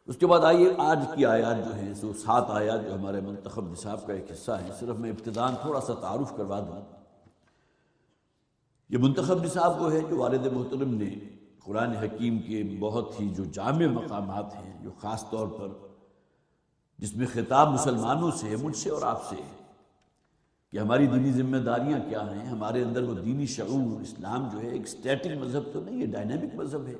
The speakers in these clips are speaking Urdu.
اس کے بعد آئیے آج کی آیات جو ہیں، سو 7 آیات جو ہمارے منتخب نصاب کا ایک حصہ ہیں، صرف میں ابتداءً تھوڑا سا تعارف کروا دوں۔ یہ منتخب نصاب وہ ہے جو والد محترم نے قرآن حکیم کے بہت ہی جو جامع مقامات ہیں، جو خاص طور پر جس میں خطاب مسلمانوں سے ہے، مجھ سے اور آپ سے ہے، کہ ہماری دینی ذمہ داریاں کیا ہیں، ہمارے اندر وہ دینی شعور۔ اسلام جو ہے ایک سٹیٹک مذہب تو نہیں، یہ ڈائنامک مذہب ہے۔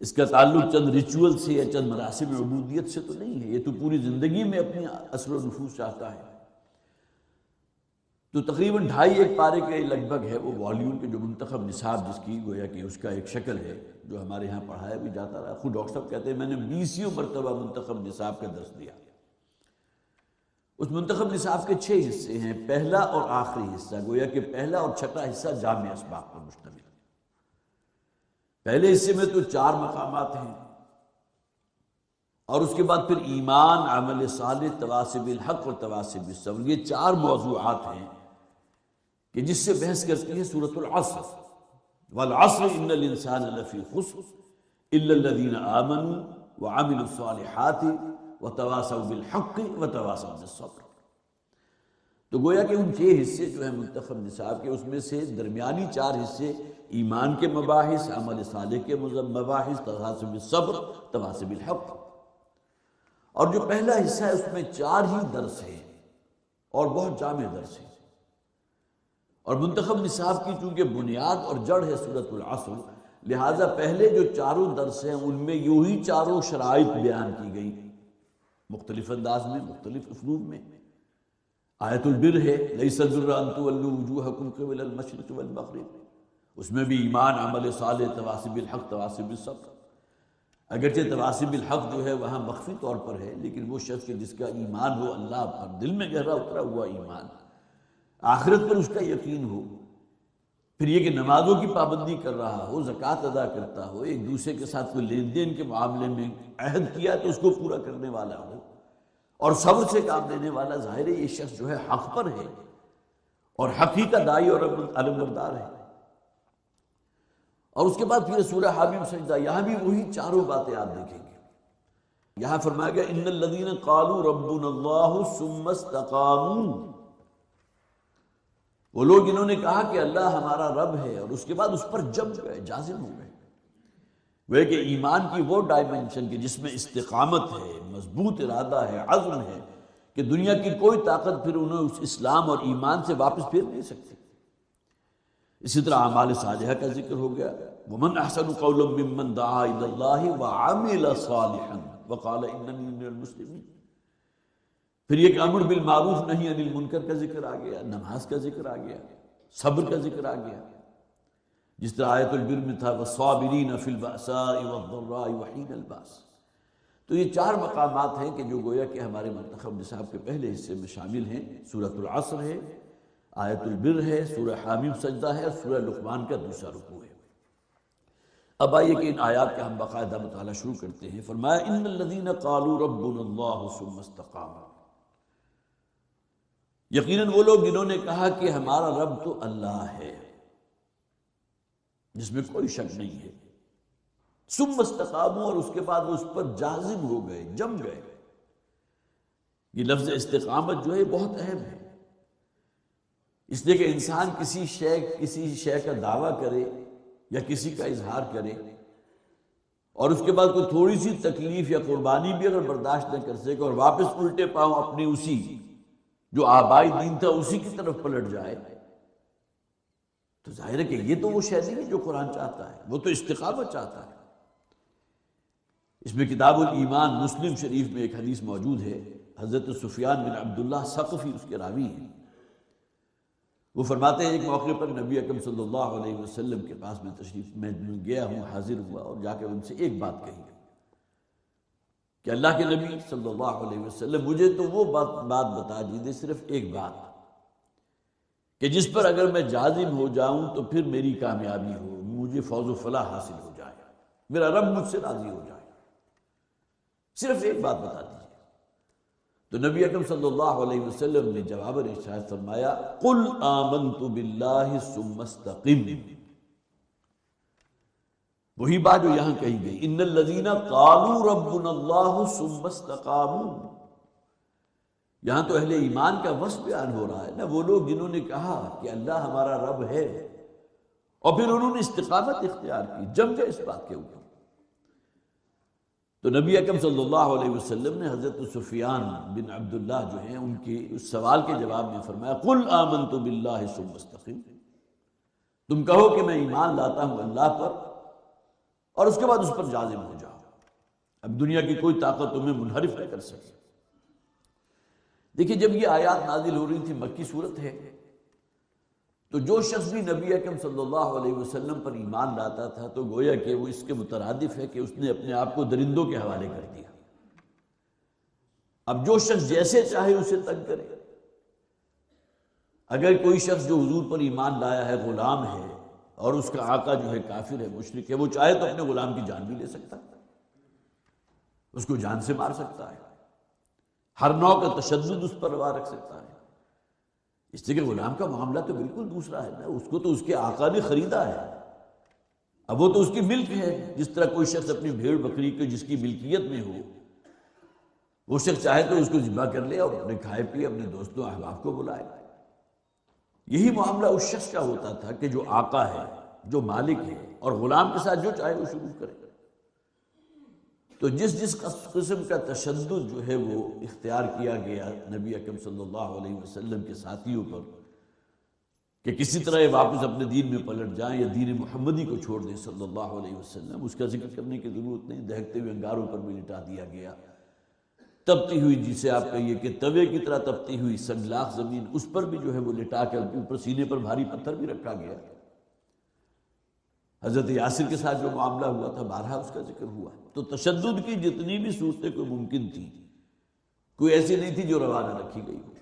اس کا تعلق چند ریچول سے یا چند مراسم عبودیت سے تو نہیں ہے، یہ تو پوری زندگی میں اپنی اثر و نفوذ چاہتا ہے۔ تو تقریباً 2.5 پارے کے لگ بھگ ہے وہ والیوم کے جو منتخب نصاب، جس کی گویا کہ اس کا ایک شکل ہے جو ہمارے ہاں پڑھایا بھی جاتا رہا۔ خود ڈاکٹر صاحب کہتے ہیں میں نے 20 مرتبہ منتخب نصاب کا درس دیا۔ اس منتخب نصاب کے 6 حصے ہیں، پہلا اور آخری حصہ، گویا کہ پہلا اور چھٹا حصہ جامع اسباق پر مشتمل ہے۔ پہلے حصے میں تو 4 مقامات ہیں، اور اس کے بعد پھر ایمان، عمل صالح، تواصی بالحق اور تواصی بالصبر، یہ 4 موضوعات ہیں کہ جس سے بحث کرتی ہے سورۃ العصر۔ والعصر ان الانسان لفی خسر الا الذین آمنوا وعملوا الصالحات وتواصوا بالحق وتواصوا بالصبر۔ تو گویا کہ ان 6 حصے جو ہیں منتخب نصاب کے، اس میں سے درمیانی 4 حصے ایمان کے مباحث، عمل صالح کے مباحث، تواصی بالصبر، تواصی بالحق، اور جو پہلا حصہ ہے اس میں 4 ہی درس ہیں اور بہت جامع درس ہیں۔ اور منتخب نصاب کی چونکہ بنیاد اور جڑ ہے سورۃ العصر، لہٰذا پہلے جو 4 درس ہیں ان میں یوں ہی 4 شرائط بیان کی گئی، مختلف انداز میں، مختلف اسلوب میں۔ آیت البر ہے، لیس البر ان تولوا وجوہکم قبل المشرق والمغرب، اس میں بھی ایمان، عمل صالح، تواصی بالحق، تواصی بالصبر۔ اگرچہ تواصی بالحق جو ہے وہاں مخفی طور پر ہے، لیکن وہ شخص جس کا ایمان ہو اللہ پر، دل میں گہرا اترا ہوا ایمان، آخرت پر اس کا یقین ہو، پھر یہ کہ نمازوں کی پابندی کر رہا ہو، زکوٰۃ ادا کرتا ہو، ایک دوسرے کے ساتھ کوئی لین دین کے معاملے میں عہد کیا تو اس کو پورا کرنے والا ہو، اور صبر سے کام لینے والا، ظاہر ہے یہ شخص جو ہے حق پر ہے اور حق ہی کا داعی اور علمبردار ہے۔ اور اس کے بعد پھر سورہ حامیم سجدہ، یہاں بھی وہی 4 باتیں آپ دیکھیں گے۔ یہاں فرمایا گیا ان الذین قالوا ربنا اللہ ثم استقاموا، وہ لوگ جنہوں نے کہا کہ اللہ ہمارا رب ہے اور اس کے بعد اس پر جم گئے، جازم ہو گئے۔ وہ کہ ایمان کی وہ ڈائمنشن کہ جس میں استقامت ہے، مضبوط ارادہ ہے، عزم ہے، کہ دنیا کی کوئی طاقت پھر انہیں اس اسلام اور ایمان سے واپس پھیر نہیں سکتی۔ اسی طرح اعمال صالحہ کا ذکر ہو گیا، ومن احسن قولا ممن دعا الی اللہ وعمل صالحا وقال اننی من المسلمین۔ پھر یہ کہ امر بالمعروف نہی عن المنکر کا ذکر آ گیا، نماز کا ذکر آ گیا، صبر کا ذکر آ گیا، جس طرح آیت البر میں تھا والصابرین فی البأساء والضراء وحین الباس۔ تو یہ 4 مقامات ہیں کہ جو گویا کہ ہمارے منتخب نصاب کے پہلے حصے میں شامل ہیں۔ سورۃ العصر ہے، آیت البر ہے، سورہ حامیم سجدہ ہے، اور سورہ لقمان کا دوسرا رکوع ہے۔ اب آئیے کہ ان آیات کا ہم باقاعدہ مطالعہ شروع کرتے ہیں۔ فرمایا ان الذین قالوا ربنا اللہ ثم استقاموا، یقیناً وہ لوگ جنہوں نے کہا کہ ہمارا رب تو اللہ ہے، جس میں کوئی شک نہیں ہے، ثم استقاموا، اور اس کے بعد وہ اس پر جازم ہو گئے، جم گئے۔ یہ لفظ استقامت جو ہے بہت اہم ہے، اس لیے کہ انسان کسی شے کا دعویٰ کرے یا کسی کا اظہار کرے اور اس کے بعد کوئی تھوڑی سی تکلیف یا قربانی بھی اگر برداشت نہ کر سکے اور واپس الٹے پاؤں اپنی اسی جو آبائی دین تھا اسی کی طرف پلٹ جائے، تو ظاہر ہے کہ یہ تو وہ شے نہیں ہے جو قرآن چاہتا ہے، وہ تو استقامت چاہتا ہے۔ اس میں کتاب الایمان مسلم شریف میں ایک حدیث موجود ہے، حضرت سفیان بن عبداللہ ثقفی اس کے راوی ہیں۔ وہ فرماتے ہیں ایک موقع پر نبی اکرم صلی اللہ علیہ وسلم کے پاس میں گیا ہوں، حاضر ہوا اور جا کر ان سے ایک بات کہی کہ اللہ کے نبی صلی اللہ علیہ وسلم مجھے تو وہ بات بتا دیجیے، صرف ایک بات کہ جس پر اگر میں جازم ہو جاؤں تو پھر میری کامیابی ہو، مجھے فوز و فلاح حاصل ہو جائے، میرا رب مجھ سے راضی ہو جائے، صرف ایک بات بتا دیجیے۔ تو نبی اکرم صلی اللہ علیہ وسلم نے جواب ارشاد فرمایا قل آمنت باللہ ثم استقم، وہی بات جو یہاں کہی گئی، ان الذین قالوا ربنا اللہ ثم استقاموا، یہاں تو اہل ایمان کا وصف بیان ہو رہا ہے نا، وہ لوگ جنہوں نے کہا کہ اللہ ہمارا رب ہے اور پھر انہوں نے استقامت اختیار کی، جم گئے اس بات کے اوپر۔ تو نبی اکرم صلی اللہ علیہ وسلم نے حضرت سفیان بن عبداللہ جو ہیں ان کی اس سوال کے جواب میں فرمایا قل آمنت باللہ ثم استقم، تم کہو کہ میں ایمان لاتا ہوں اللہ پر اور اس کے بعد اس پر جازم ہو جاؤ، اب دنیا کی کوئی طاقت تمہیں منحرف نہ کر سکے۔ دیکھیے جب یہ آیات نازل ہو رہی تھی، مکی صورت ہے، تو جو شخص بھی نبی اکرم صلی اللہ علیہ وسلم پر ایمان لاتا تھا تو گویا کہ وہ اس کے مترادف ہے کہ اس نے اپنے آپ کو درندوں کے حوالے کر دیا۔ اب جو شخص جیسے چاہے اسے تنگ کرے، اگر کوئی شخص جو حضور پر ایمان لایا ہے غلام ہے اور اس کا آقا جو ہے کافر ہے، مشرک ہے، وہ چاہے تو اپنے غلام کی جان بھی لے سکتا ہے، اس کو جان سے مار سکتا ہے، ہر نوع کا تشدد اس پر روا رکھ سکتا ہے، اس لیے کہ غلام کا معاملہ تو بالکل دوسرا ہے نا، اس کو تو اس کے آقا نے خریدا ہے، اب وہ تو اس کی ملک ہے، جس طرح کوئی شخص اپنی بھیڑ بکری کو جس کی ملکیت میں ہو، وہ شخص چاہے تو اس کو ذبح کر لے اور اپنے کھائے پیے اپنے دوستوں احباب کو بلائے۔ یہی معاملہ اس شخص کا ہوتا تھا کہ جو آقا ہے، جو مالک ہے، اور غلام کے ساتھ جو چاہے وہ شروع کرے۔ تو جس قسم کا تشدد جو ہے وہ اختیار کیا گیا نبی اکرم صلی اللہ علیہ وسلم کے ساتھیوں پر کہ کسی طرح یہ واپس اپنے دین میں پلٹ جائیں یا دین محمدی کو چھوڑ دیں صلی اللہ علیہ وسلم، اس کا ذکر کرنے کی ضرورت نہیں، دہکتے ہوئے انگاروں پر بھی لٹا دیا گیا، تپتی ہوئی جسے آپ کہیے کہ توے کی طرح تپتی ہوئی سنگلاخ زمین، اس پر بھی جو ہے وہ لٹا کر اوپر سینے پر بھاری پتھر بھی رکھا گیا۔ حضرت یاسر کے ساتھ جو معاملہ ہوا تھا بارہا اس کا ذکر ہوا۔ تو تشدد کی جتنی بھی صورتیں کوئی ممکن تھی، کوئی ایسی نہیں تھی جو روا نہ رکھی گئی ہو۔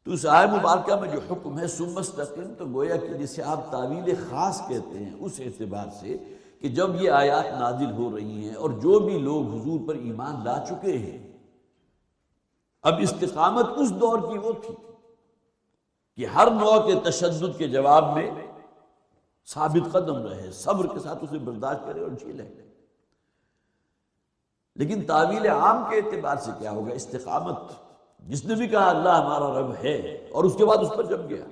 تو اس آیت مبارکہ میں جو حکم ہے ثم استقم، تو گویا کہ جسے آپ تعویل خاص کہتے ہیں اس اعتبار سے کہ جب یہ آیات نازل ہو رہی ہیں اور جو بھی لوگ حضور پر ایمان لا چکے ہیں، اب استقامت اس دور کی وہ تھی کہ ہر نوع کے تشدد کے جواب میں ثابت قدم رہے، صبر کے ساتھ اسے برداشت کرے اور جھیلے۔ لیکن تعویل عام کے اعتبار سے کیا ہوگا؟ استقامت، جس نے بھی کہا اللہ ہمارا رب ہے اور اس کے بعد اس پر جم گیا،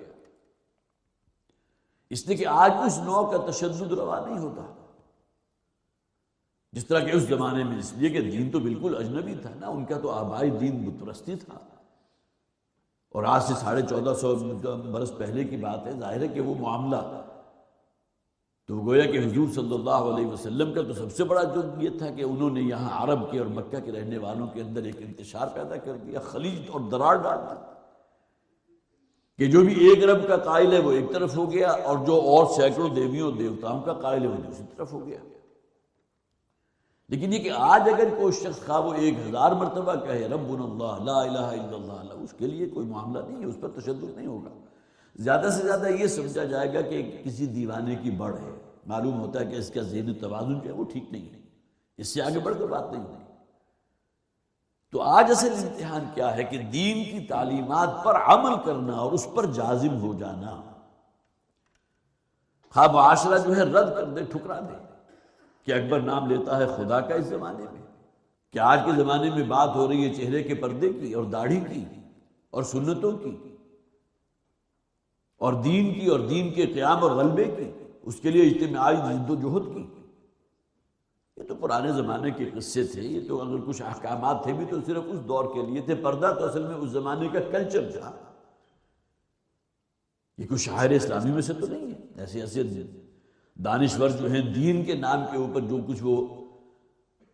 اس لیے کہ آج اس نوع کا تشدد روا نہیں ہوتا، جس طرح کہ اس زمانے میں، اس لیے کہ دین تو بالکل اجنبی تھا نا، ان کا تو آبائی دین بت پرستی تھا، اور آج سے 1450 برس پہلے کی بات ہے، ظاہر ہے کہ وہ معاملہ تو گویا کہ حضور صلی اللہ علیہ وسلم کا تو سب سے بڑا جو یہ تھا کہ انہوں نے یہاں عرب کے اور مکہ کے رہنے والوں کے اندر ایک انتشار پیدا کر دیا، خلیج اور درار ڈال دی کہ جو بھی ایک رب کا قائل ہے وہ ایک طرف ہو گیا اور جو اور سینکڑوں دیویوں دیوتاؤں کا قائل ہے وہ دوسری طرف ہو گیا۔ لیکن یہ کہ آج اگر کوئی شخص خواہ وہ 1000 مرتبہ کہے ربنا اللہ لا الہ الا اللہ، اس کے لیے کوئی معاملہ نہیں ہے، اس پر تشدد نہیں ہوگا، زیادہ سے زیادہ یہ سمجھا جائے گا کہ کسی دیوانے کی بڑھ ہے، معلوم ہوتا ہے کہ اس کا ذہنی توازن جو ہے وہ ٹھیک نہیں ہے، اس سے آگے بڑھ کر بات نہیں ہوئی۔ تو آج اصل امتحان کیا ہے کہ دین کی تعلیمات پر عمل کرنا اور اس پر جازم ہو جانا، خواہ معاشرہ جو ہے رد کر دے، ٹھکرا دے کہ اکبر نام لیتا ہے خدا کا اس زمانے میں، کہ آج کے زمانے میں بات ہو رہی ہے چہرے کے پردے کی اور داڑھی کی اور سنتوں کی اور دین کی اور دین کے قیام اور غلبے کی، اس کے لیے اجتماعی جد و جہد کی۔ یہ تو پرانے زمانے کے قصے تھے، یہ تو اگر کچھ احکامات تھے بھی تو صرف اس دور کے لیے تھے، پردہ تو اصل میں اس زمانے کا کلچر تھا، یہ کوئی شاعر اسلامی میں سے تو نہیں ہے۔ ایسے ایسے دانشور جو ہیں دین کے نام کے اوپر جو کچھ وہ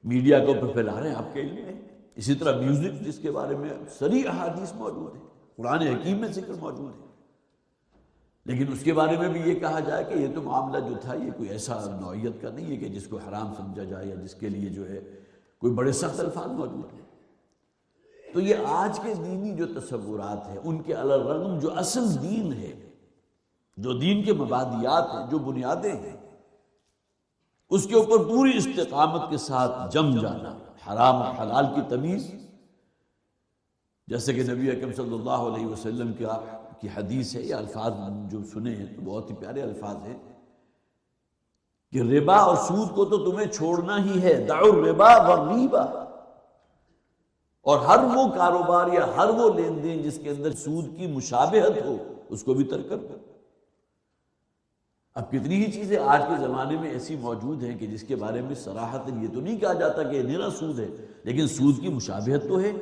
میڈیا کے اوپر پھیلا رہے ہیں آپ کے علم میں، اسی طرح میوزک جس کے بارے میں صریح احادیث موجود ہے، قرآن حکیم میں ذکر موجود ہے، لیکن اس کے بارے میں بھی یہ کہا جائے کہ یہ تو معاملہ جو تھا یہ کوئی ایسا نوعیت کا نہیں ہے کہ جس کو حرام سمجھا جائے یا جس کے لیے جو ہے کوئی بڑے سخت الفاظ موجود ہیں۔ تو یہ آج کے دینی جو تصورات ہیں ان کے علی الرغم جو اصل دین ہے، جو دین کے مبادیات ہیں، جو بنیادیں ہیں، اس کے اوپر پوری استقامت کے ساتھ جم جانا، حرام اور حلال کی تمیز، جیسے کہ نبی اکرم صلی اللہ علیہ وسلم کی حدیث ہے، یہ الفاظ جو سنے ہیں تو بہت ہی پیارے الفاظ ہیں کہ ربا اور سود کو تو تمہیں چھوڑنا ہی ہے، دعوا الربا والریبا، اور ہر وہ کاروبار یا ہر وہ لین دین جس کے اندر سود کی مشابہت ہو اس کو بھی ترک کر دو۔ اب کتنی ہی چیزیں آج کے زمانے میں ایسی موجود ہیں کہ جس کے بارے میں صراحتاً یہ تو نہیں کہا جاتا کہ یہ نرا سود ہے، لیکن سود کی مشابہت تو ہے۔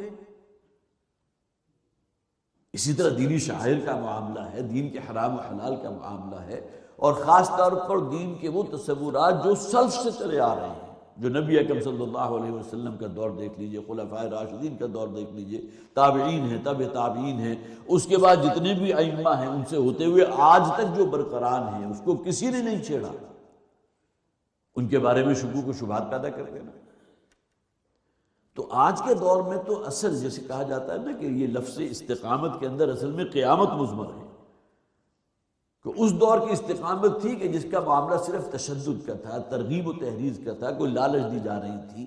اسی طرح دینی شعائر کا معاملہ ہے، دین کے حرام و حلال کا معاملہ ہے، اور خاص طور پر دین کے وہ تصورات جو سلف سے چلے آ رہے ہیں، جو نبی اکرم صلی اللہ علیہ وسلم کا دور دیکھ لیجئے، خلفائے راشدین کا دور دیکھ لیجئے، تابعین ہیں، تبع تابعین ہیں، اس کے بعد جتنے بھی ائمہ ہیں ان سے ہوتے ہوئے آج تک جو برقرار ہیں اس کو کسی نے نہیں چھیڑا، ان کے بارے میں شکوک و شبہات پیدا کر دینا۔ تو آج کے دور میں تو اصل جیسے کہا جاتا ہے نا کہ یہ لفظ استقامت کے اندر اصل میں قیامت مضمر ہے، کہ اس دور کی استقامت تھی کہ جس کا معاملہ صرف تشدد کا تھا، ترغیب و تحریض کا تھا، کوئی لالچ دی جا رہی تھی،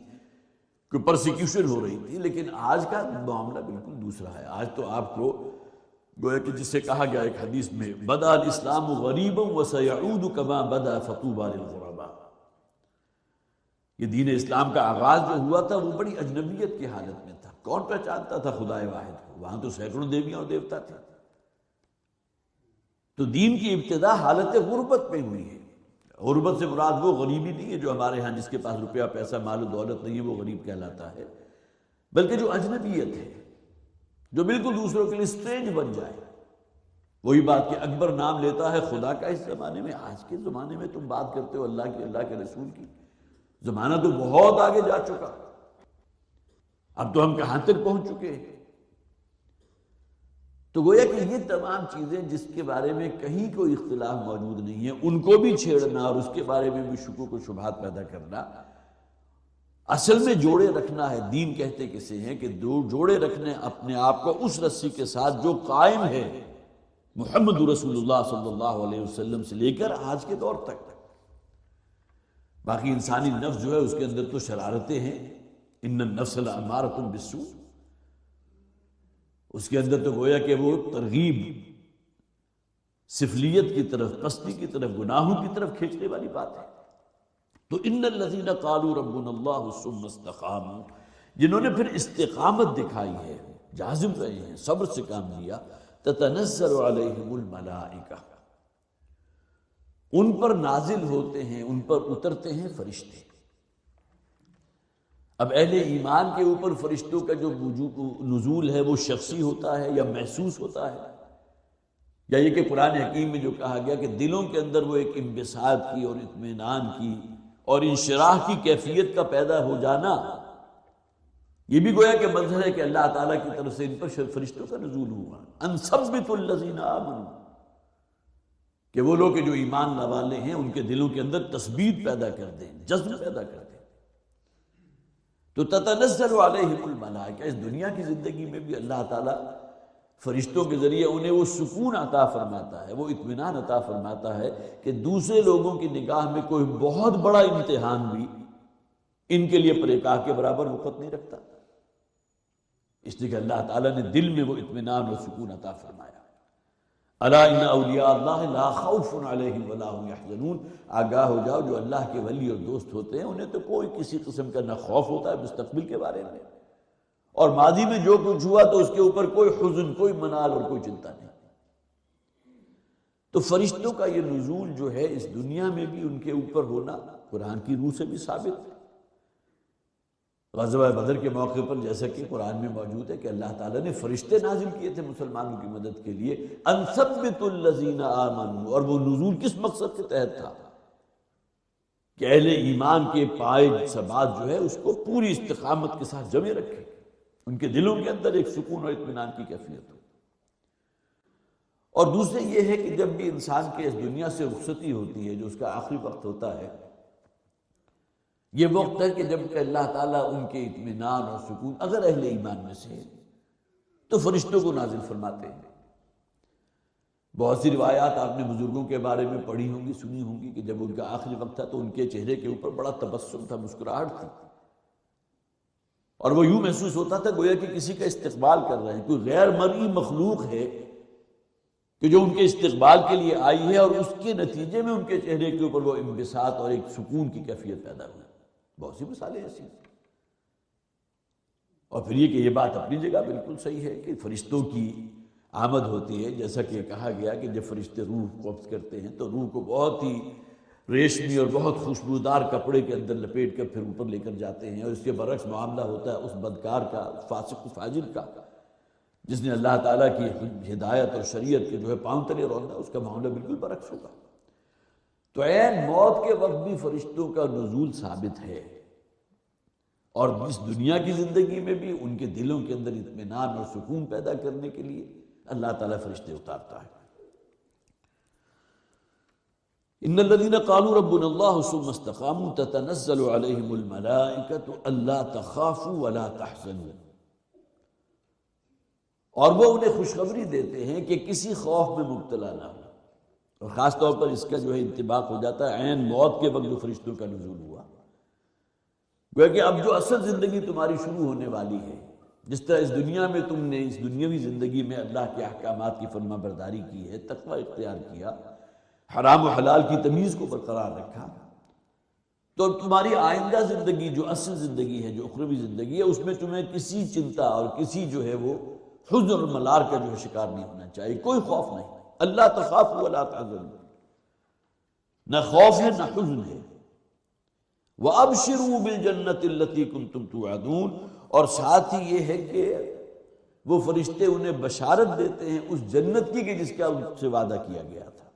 کوئی پرسیکیوشن ہو رہی تھی، لیکن آج کا معاملہ بالکل دوسرا ہے۔ آج تو آپ کو گویا کہ جس سے کہا گیا ایک حدیث میں بدا الاسلام غریبا وسیعود کما بدا فطوبی للغرباء، یہ دین اسلام کا آغاز جو ہوا تھا وہ بڑی اجنبیت کی حالت میں تھا، کون پہچانتا تھا خدائے واحد کو؟ وہاں تو سینکڑوں دیویاں اور دیوتا تھے۔ تو دین کی ابتدا حالت غربت میں ہوئی ہے۔ غربت سے مراد وہ غریبی نہیں ہے جو ہمارے ہاں جس کے پاس روپیہ پیسہ مال و دولت نہیں ہے وہ غریب کہلاتا ہے، بلکہ جو اجنبیت ہے، جو بالکل دوسروں کے لیے اسٹرینج بن جائے۔ وہی بات کہ اکبر نام لیتا ہے خدا کا اس زمانے میں، آج کے زمانے میں تم بات کرتے ہو اللہ کی، اللہ کے رسول کی، زمانہ تو بہت آگے جا چکا، اب تو ہم کہاں تک پہنچ چکے ہیں۔ تو گویا کہ یہ تمام چیزیں جس کے بارے میں کہیں کوئی اختلاف موجود نہیں ہے ان کو بھی چھیڑنا اور اس کے بارے میں بھی شکوک و شبہات پیدا کرنا، اصل میں جوڑے رکھنا ہے۔ دین کہتے کسے ہیں کہ جوڑے رکھنے اپنے آپ کو اس رسی کے ساتھ جو قائم ہے محمد رسول اللہ صلی اللہ علیہ وسلم سے لے کر آج کے دور تک۔ باقی انسانی نفس جو ہے اس کے اندر تو شرارتیں ہیں، ان النفس لامارۃ بالسوء، اس کے اندر تو گویا کہ وہ ترغیب سفلیت کی طرف، پستی کی طرف، گناہوں کی طرف کھینچنے والی بات ہے۔ تو ان الذین قالوا ربنا اللہ ثم استقاموا، جنہوں نے پھر استقامت دکھائی ہے، جازم رہے ہیں، صبر سے کام لیا، تتنزل علیہم الملائکہ، ان پر نازل ہوتے ہیں، ان پر اترتے ہیں فرشتے۔ اب اہل ایمان کے اوپر فرشتوں کا جو نزول ہے وہ شخصی ہوتا ہے یا محسوس ہوتا ہے، یا یہ کہ قرآن حکیم میں جو کہا گیا کہ دلوں کے اندر وہ ایک انبساط کی اور اطمینان کی اور انشراح کی کیفیت کا پیدا ہو جانا، یہ بھی گویا کہ مظہر ہے کہ اللہ تعالیٰ کی طرف سے ان پر فرشتوں کا نزول ہوا۔ ان ثبت الذین آمنوا، کہ وہ لوگ جو ایمان والے ہیں ان کے دلوں کے اندر تثبیت پیدا کر دیں، جذب پیدا کر دیں۔ تو تتنزل علیہم الملائکہ، اس دنیا کی زندگی میں بھی اللہ تعالیٰ فرشتوں کے ذریعے انہیں وہ سکون عطا فرماتا ہے، وہ اطمینان عطا فرماتا ہے کہ دوسرے لوگوں کی نگاہ میں کوئی بہت بڑا امتحان بھی ان کے لیے پرکاہ کے برابر وقت نہیں رکھتا، اس لیے کہ اللہ تعالیٰ نے دل میں وہ اطمینان اور سکون عطا فرمایا۔ الا ان اولیاء اللہ لا خوف علیہم ولا هم یحزنون، آگاہ ہو جاؤ جو اللہ کے ولی اور دوست ہوتے ہیں انہیں تو کوئی کسی قسم کا نہ خوف ہوتا ہے مستقبل کے بارے میں، اور ماضی میں جو کچھ ہوا تو اس کے اوپر کوئی حزن، کوئی منال اور کوئی چنتا نہیں۔ تو فرشتوں کا یہ نزول جو ہے اس دنیا میں بھی ان کے اوپر ہونا قرآن کی روح سے بھی ثابت ہے۔ غزوہ بدر کے موقع پر جیسا کہ قرآن میں موجود ہے کہ اللہ تعالیٰ نے فرشتے نازل کیے تھے مسلمانوں کی مدد کے لیے، ان ثبت الذین آمنوا، اور وہ نزول کس مقصد کے تحت تھا کہ اہل ایمان کے پائے ثبات جو ہے اس کو پوری استقامت کے ساتھ جمے رکھے، ان کے دلوں کے اندر ایک سکون اور اطمینان کی کیفیت ہو۔ اور دوسرے یہ ہے کہ جب بھی انسان کے اس دنیا سے رخصتی ہوتی ہے جو اس کا آخری وقت ہوتا ہے، یہ وقت ہے کہ جب کہ اللہ تعالیٰ ان کے اطمینان اور سکون اگر اہل ایمان میں سے تو فرشتوں کو نازل فرماتے ہیں۔ بہت سی روایات آپ نے بزرگوں کے بارے میں پڑھی ہوں گی، سنی ہوں گی کہ جب ان کا آخری وقت تھا تو ان کے چہرے کے اوپر بڑا تبسم تھا، مسکراہٹ تھی، اور وہ یوں محسوس ہوتا تھا گویا کہ کسی کا استقبال کر رہے ہیں، کوئی غیر مرئی مخلوق ہے کہ جو ان کے استقبال کے لیے آئی ہے، اور اس کے نتیجے میں ان کے چہرے کے اوپر وہ انبساط اور ایک سکون کی کیفیت پیدا ہوئی۔ بہت سی مثالیں ایسی ہیں۔ اور پھر یہ کہ یہ بات اپنی جگہ بالکل صحیح ہے کہ فرشتوں کی آمد ہوتی ہے، جیسا کہ کہا گیا کہ جب فرشتے روح قبض کرتے ہیں تو روح کو بہت ہی ریشمی اور بہت خوشبودار کپڑے کے اندر لپیٹ کر پھر اوپر لے کر جاتے ہیں، اور اس کے برعکس معاملہ ہوتا ہے اس بدکار کا، فاسق و فاجر کا، جس نے اللہ تعالیٰ کی ہدایت اور شریعت کے جو ہے پاؤں تلے روندا، اس کا معاملہ بالکل برعکس ہوگا۔ تو عین موت کے وقت بھی فرشتوں کا نزول ثابت ہے، اور اس دنیا کی زندگی میں بھی ان کے دلوں کے اندر اطمینان اور سکون پیدا کرنے کے لیے اللہ تعالیٰ فرشتے اتارتا ہے۔ ان الذين قالوا ربنا الله ثم استقاموا تتنزل عليهم الملائكة الا تخافوا ولا تحزنوا، اور وہ انہیں خوشخبری دیتے ہیں کہ کسی خوف میں مبتلا نہ ہو، اور خاص طور پر اس کا جو ہے انطباق ہو جاتا ہے عین موت کے وقت جو فرشتوں کا نزول ہوا، گویا کہ اب جو اصل زندگی تمہاری شروع ہونے والی ہے، جس طرح اس دنیا میں تم نے اس دنیاوی زندگی میں اللہ کے احکامات کی فرما برداری کی ہے، تقوی اختیار کیا، حرام و حلال کی تمیز کو برقرار رکھا، تو تمہاری آئندہ زندگی جو اصل زندگی ہے، جو اخروی زندگی ہے، اس میں تمہیں کسی چنتا اور کسی جو ہے وہ حزن اور ملال کا جو ہے شکار نہیں ہونا چاہیے، کوئی خوف نہیں۔ اللہ تخافوا ولا تحزنوا، نہ خوف ہے نہ حزن ہے۔ وَأَبْشِرُوا بِالْجَنَّةِ الَّتِي كُنْتُمْ تُوعَدُونَ، اور ساتھ ہی یہ ہے کہ وہ فرشتے انہیں بشارت دیتے ہیں اس جنت کی کہ جس کا ان سے وعدہ کیا گیا تھا۔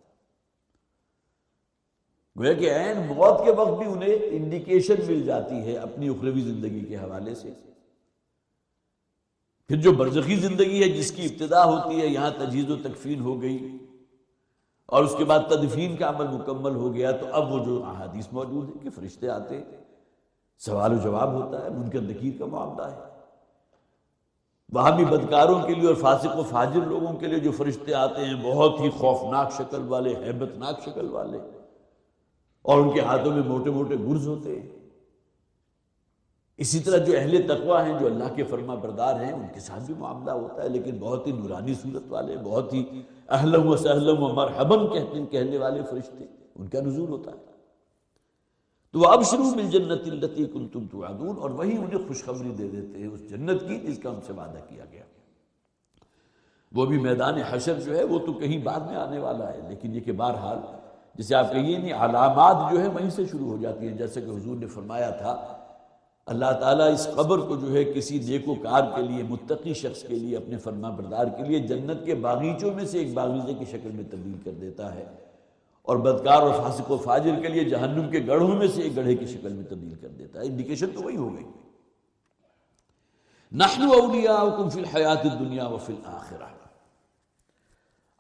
گویا کہ عین موت کے وقت بھی انہیں انڈیکیشن مل جاتی ہے اپنی اخروی زندگی کے حوالے سے۔ پھر جو برزخی زندگی ہے جس کی ابتدا ہوتی ہے، یہاں تجہیز و تکفین ہو گئی اور اس کے بعد تدفین کا عمل مکمل ہو گیا، تو اب وہ جو احادیث موجود ہیں کہ فرشتے آتے، سوال و جواب ہوتا ہے، منکر نکیر کا معاملہ ہے۔ وہاں بھی بدکاروں کے لیے اور فاسق و فاجر لوگوں کے لیے جو فرشتے آتے ہیں بہت ہی خوفناک شکل والے، ہیبت ناک شکل والے، اور ان کے ہاتھوں میں موٹے موٹے گرز ہوتے ہیں۔ اسی طرح جو اہل تقویٰ ہیں، جو اللہ کے فرما بردار ہیں، ان کے ساتھ بھی معاملہ ہوتا ہے، لیکن بہت ہی نورانی صورت والے، بہت ہی اہلا و سہلا و مرحبا کہنے والے فرشتے، ان کا نزول ہوتا ہے۔ تو وَأَبْشِرُوا بِالْجَنَّةِ الَّتِي كُنْتُمْ تُوعَدُونَ، اور وہی انہیں خوشخبری دے دیتے ہیں اس جنت کی جس کا ان سے وعدہ کیا گیا۔ وہ بھی میدان حشر جو ہے وہ تو کہیں بعد میں آنے والا ہے، لیکن یہ کہ بہرحال جسے آپ کہیے نہیں، علامات جو ہے وہیں سے شروع ہو جاتی ہیں، جیسے کہ حضور نے فرمایا تھا اللہ تعالیٰ اس قبر کو جو ہے کسی نیک و کار کے لیے، متقی شخص کے لیے، اپنے فرما بردار کے لیے جنت کے باغیچوں میں سے ایک باغیچے کی شکل میں تبدیل کر دیتا ہے، اور بدکار اور فاسق و فاجر کے لیے جہنم کے گڑھوں میں سے ایک گڑھے کی شکل میں تبدیل کر دیتا ہے۔ انڈیکیشن تو وہی ہو گئی۔ نحن اولیاؤکم فی الحیات الدنیا وفی الآخرہ۔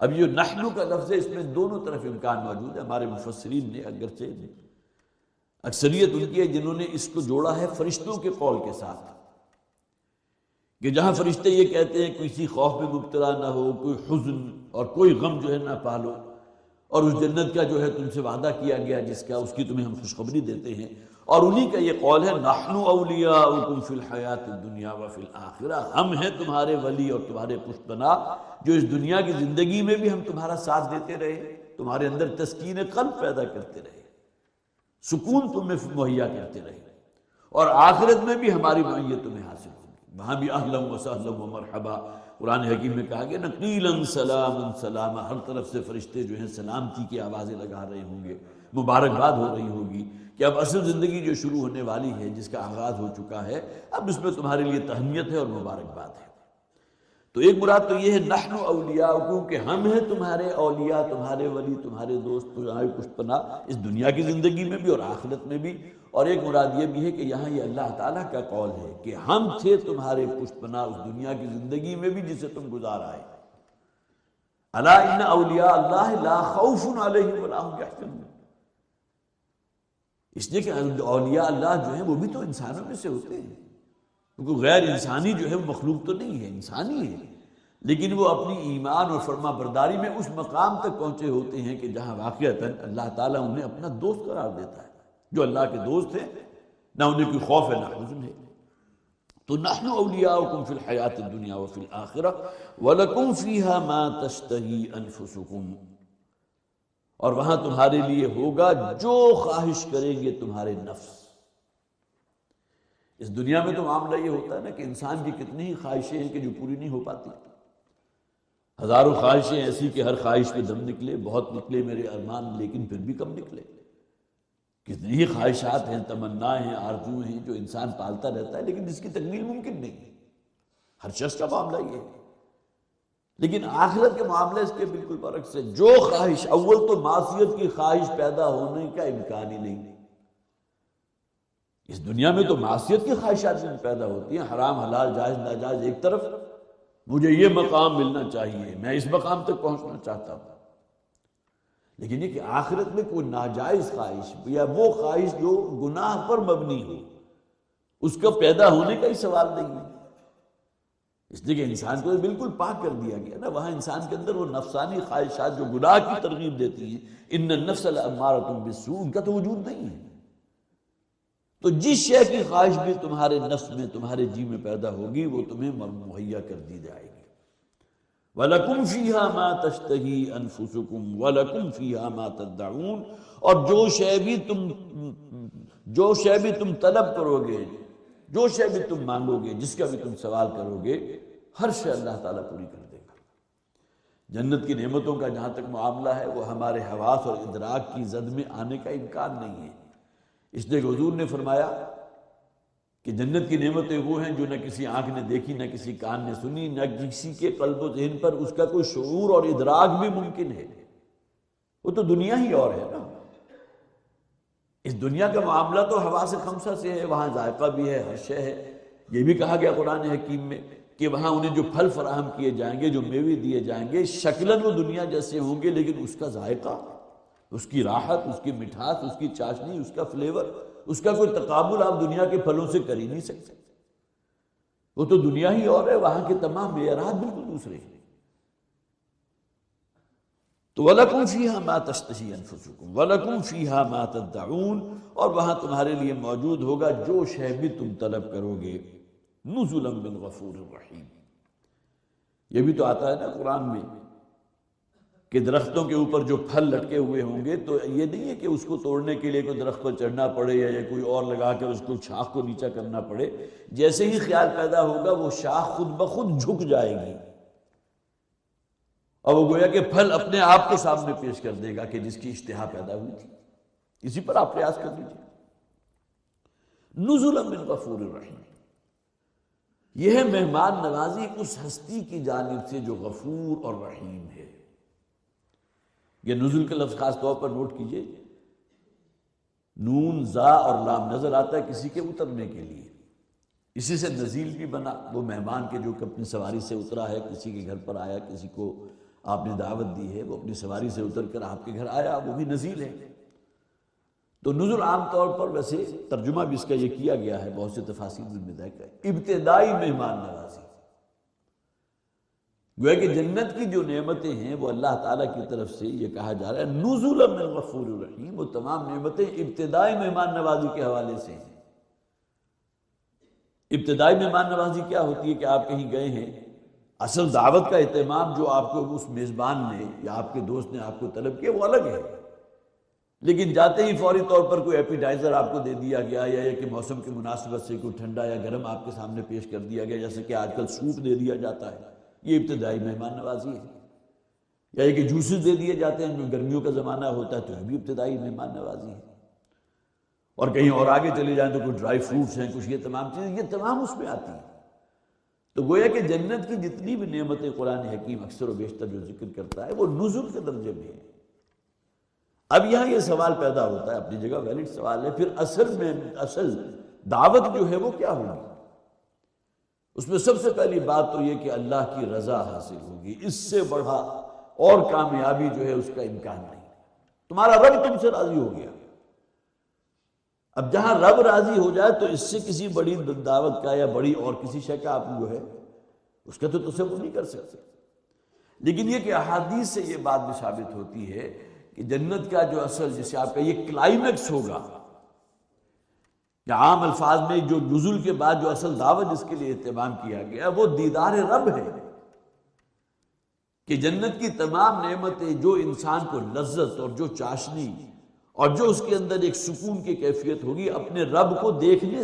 اب یہ نحن کا لفظ ہے، اس میں دونوں طرف امکان موجود ہے۔ ہمارے مفسرین نے اگرچہ اکثریت ان کی ہے جنہوں نے اس کو جوڑا ہے فرشتوں کے قول کے ساتھ، کہ جہاں فرشتے یہ کہتے ہیں کسی خوف میں مبتلا نہ ہو، کوئی حزن اور کوئی غم جو ہے نہ پالو، اور اس جنت کا جو ہے تم سے وعدہ کیا گیا جس کا، اس کی تمہیں ہم خوشخبری دیتے ہیں، اور انہی کا یہ قول ہے نحن اولیاؤکم فی الحیات الدنیا وفی الآخرہ، ہم ہیں تمہارے ولی اور تمہارے پشت پناہ، جو اس دنیا کی زندگی میں بھی ہم تمہارا ساتھ دیتے رہے، تمہارے اندر تسکین قلب پیدا کرتے رہے، سکون تمہیں مہیا کرتے رہے، اور آخرت میں بھی ہماری معیت تمہیں حاصل ہوگی، وہاں بھی اہلا و سہلا و مرحبا۔ قرآن حکیم میں کہا گیا نا قیلا سلاما سلاما، ہر طرف سے فرشتے جو ہیں سلامتی کی آوازیں لگا رہے ہوں گے، مبارکباد ہو رہی ہوگی کہ اب اصل زندگی جو شروع ہونے والی ہے، جس کا آغاز ہو چکا ہے، اب اس میں تمہارے لیے تہنیت ہے اور مبارکباد ہے۔ تو ایک مراد تو یہ ہے نحن اولیاؤکم، کہ ہم ہیں تمہارے اولیاء، تمہارے ولی، تمہارے دوست، تمہارے پشت پناہ اس دنیا کی زندگی میں بھی اور آخرت میں بھی۔ اور ایک مراد یہ بھی ہے کہ یہاں یہ اللہ تعالیٰ کا قول ہے کہ ہم تھے تمہارے پشت پناہ اس دنیا کی زندگی میں بھی جسے تم گزار آئے۔ الا ان اولیاء اللہ لا خوف علیہم ولا هم یحزنون، اس لیے کہ اولیاء اللہ جو ہیں وہ بھی تو انسانوں میں سے ہوتے ہیں، کیونکہ غیر انسانی جو ہے وہ مخلوق تو نہیں ہے، انسانی ہے، لیکن وہ اپنی ایمان اور فرما برداری میں اس مقام تک پہنچے ہوتے ہیں کہ جہاں واقعتاً اللہ تعالیٰ انہیں اپنا دوست قرار دیتا ہے۔ جو اللہ کے دوست ہیں نہ انہیں کوئی خوف ہے نہ حزن ہے۔ تو نحن اولیاؤکم فی الحیات الدنیا وفی الآخرہ ولکم فیہا ما تشتہی انفسکم، اور وہاں تمہارے لیے ہوگا جو خواہش کریں گے تمہارے نفس۔ اس دنیا میں تو معاملہ یہ ہوتا ہے نا کہ انسان کی کتنی ہی خواہشیں ہیں کہ جو پوری نہیں ہو پاتی، ہزاروں خواہشیں ایسی کہ ہر خواہش پہ دم نکلے، بہت نکلے میرے ارمان لیکن پھر بھی کم نکلے۔ کتنی ہی خواہشات ہیں، تمنائیں ہیں، آرزویں ہیں جو انسان پالتا رہتا ہے لیکن جس کی تکمیل ممکن نہیں ہے۔ ہر شخص کا معاملہ یہ ہے، لیکن آخرت کے معاملے اس کے بالکل برعکس ہے۔ جو خواہش، اول تو معصیت کی خواہش پیدا ہونے کا امکان ہی نہیں۔ اس دنیا میں تو معصیت کی خواہشات بھی پیدا ہوتی ہیں، حرام حلال جائز ناجائز ایک طرف، مجھے یہ مقام ملنا چاہیے، میں اس مقام تک پہنچنا چاہتا ہوں، لیکن یہ کہ آخرت میں کوئی ناجائز خواہش یا وہ خواہش جو گناہ پر مبنی ہو، اس کا پیدا ہونے کا ہی سوال نہیں ہے۔ اس لیے کہ انسان کو بالکل پاک کر دیا گیا نا، وہاں انسان کے اندر وہ نفسانی خواہشات جو گناہ کی ترغیب دیتی ہیں، ان النفس لامارۃ بالسوء، ان کا تو وجود نہیں ہے۔ تو جس شے کی خواہش بھی تمہارے نفس میں، تمہارے جی میں پیدا ہوگی، وہ تمہیں مہیا کر دی جائے گی۔ وَلَكُمْ فِيهَا مَا تَشْتَهِي أَنفُسُكُمْ وَلَكُمْ فِيهَا مَا تَدَّعُونَ، اور جو شے بھی تم طلب کرو گے، جو شے بھی تم مانگو گے، جس کا بھی تم سوال کرو گے، ہر شے اللہ تعالیٰ پوری کر دے گا۔ جنت کی نعمتوں کا جہاں تک معاملہ ہے وہ ہمارے حواس اور ادراک کی زد میں آنے کا امکان نہیں ہے۔ اس لیے حضور نے فرمایا کہ جنت کی نعمتیں وہ ہیں جو نہ کسی آنکھ نے دیکھی، نہ کسی کان نے سنی، نہ کسی کے قلب و ذہن پر اس کا کوئی شعور اور ادراک بھی ممکن ہے۔ وہ تو دنیا ہی اور ہے نا۔ اس دنیا کا معاملہ تو حواس خمسہ سے ہے، وہاں ذائقہ بھی ہے، ہر شے ہے۔ یہ بھی کہا گیا قرآن حکیم میں کہ وہاں انہیں جو پھل فراہم کیے جائیں گے، جو میوے دیے جائیں گے، شکلاً وہ دنیا جیسے ہوں گے لیکن اس کا ذائقہ، اس کی راحت، اس کی مٹھاس، اس کی چاشنی، اس کا فلیور، اس کا کوئی تقابل آپ دنیا کے پھلوں سے کر ہی نہیں سکتے۔ وہ تو دنیا ہی اور ہے، وہاں کے تمام معیارات بالکل دوسرے ہیں۔ تو وَلَكُمْ فِيهَا مَا تَشْتَهِي أَنفُسُكُمْ وَلَكُمْ فِيهَا مَا تَدَّعُونَ، اور وہاں تمہارے لیے موجود ہوگا جو شے بھی تم طلب کرو گے، نُزُلًا مِّن غَفُورٍ رَحِيمٍ۔ یہ بھی تو آتا ہے نا قرآن میں کہ درختوں کے اوپر جو پھل لٹکے ہوئے ہوں گے تو یہ نہیں ہے کہ اس کو توڑنے کے لیے کوئی درخت پر چڑھنا پڑے یا کوئی اور لگا کے اس کو شاخ کو نیچا کرنا پڑے، جیسے ہی خیال پیدا ہوگا وہ شاخ خود بخود جھک جائے گی اور وہ گویا کہ پھل اپنے آپ کو سامنے پیش کر دے گا کہ جس کی اشتہا پیدا ہوئی تھی۔ اسی پر آپ پریاس کر لیجیے۔ نزلا من غفور الرحیم، یہ ہے مہمان نوازی اس ہستی کی جانب سے جو غفور اور رحیم ہے۔ یہ نزل کے لفظ خاص طور پر نوٹ کیجئے، نون زا اور لام نظر آتا ہے کسی کے اترنے کے لیے، اسی سے نزیل بھی بنا، وہ مہمان کے جو کہ اپنی سواری سے اترا ہے، کسی کے گھر پر آیا، کسی کو آپ نے دعوت دی ہے، وہ اپنی سواری سے اتر کر آپ کے گھر آیا، وہ بھی نزیل ہے۔ تو نزل عام طور پر ویسے ترجمہ بھی اس کا یہ کیا گیا ہے، بہت سے تفاسیر میں دیکھا ہے، ابتدائی مہمان نوازی۔ گویا کہ جنت کی جو نعمتیں ہیں وہ اللہ تعالیٰ کی طرف سے یہ کہا جا رہا ہے نزلا من غفور الرحیم، وہ تمام نعمتیں ابتدائی مہمان نوازی کے حوالے سے ہیں۔ ابتدائی مہمان نوازی کیا ہوتی ہے کہ آپ کہیں گئے ہیں، اصل دعوت کا اہتمام جو آپ کو اس میزبان نے یا آپ کے دوست نے آپ کو طلب کیا وہ الگ ہے، لیکن جاتے ہی فوری طور پر کوئی ایپیٹائزر آپ کو دے دیا گیا یا یہ کہ موسم کی مناسبت سے کوئی ٹھنڈا یا گرم آپ کے سامنے پیش کر دیا گیا، جیسے کہ آج کل سوپ دے دیا جاتا ہے، یہ ابتدائی مہمان نوازی ہے۔ یا یہ کہ جوسز دے دیے جاتے ہیں جو گرمیوں کا زمانہ ہوتا ہے تو یہ بھی ابتدائی مہمان نوازی ہے۔ اور کہیں اور آگے چلے جائیں تو کوئی ڈرائی فروٹس ہیں، کچھ یہ تمام چیزیں، یہ تمام اس میں آتی ہیں۔ تو گویا کہ جنت کی جتنی بھی نعمتیں قرآن حکیم اکثر و بیشتر جو ذکر کرتا ہے وہ نزل کے درجے میں ہے۔ اب یہاں یہ سوال پیدا ہوتا ہے، اپنی جگہ ویلڈ سوال ہے، پھر اصل دعوت جو ہے وہ کیا ہوگی؟ اس میں سب سے پہلی بات تو یہ کہ اللہ کی رضا حاصل ہوگی، اس سے بڑھا اور کامیابی جو ہے اس کا امکان نہیں۔ تمہارا رب تم سے راضی ہو گیا، اب جہاں رب راضی ہو جائے تو اس سے کسی بڑی دعوت کا یا بڑی اور کسی شے کا آپ جو ہے اس کا تو تصور نہیں کر سکتے۔ لیکن یہ کہ احادیث سے یہ بات بھی ثابت ہوتی ہے کہ جنت کا جو اصل جسے آپ کا یہ کلائمیکس ہوگا، کہ عام الفاظ میں جو نزول کے بعد جو اصل دعوت جس کے لیے اہتمام کیا گیا وہ دیدار رب ہے، کہ جنت کی تمام نعمتیں جو انسان کو لذت اور جو چاشنی اور جو اس کے اندر ایک سکون کی کیفیت ہوگی اپنے رب کو دیکھنے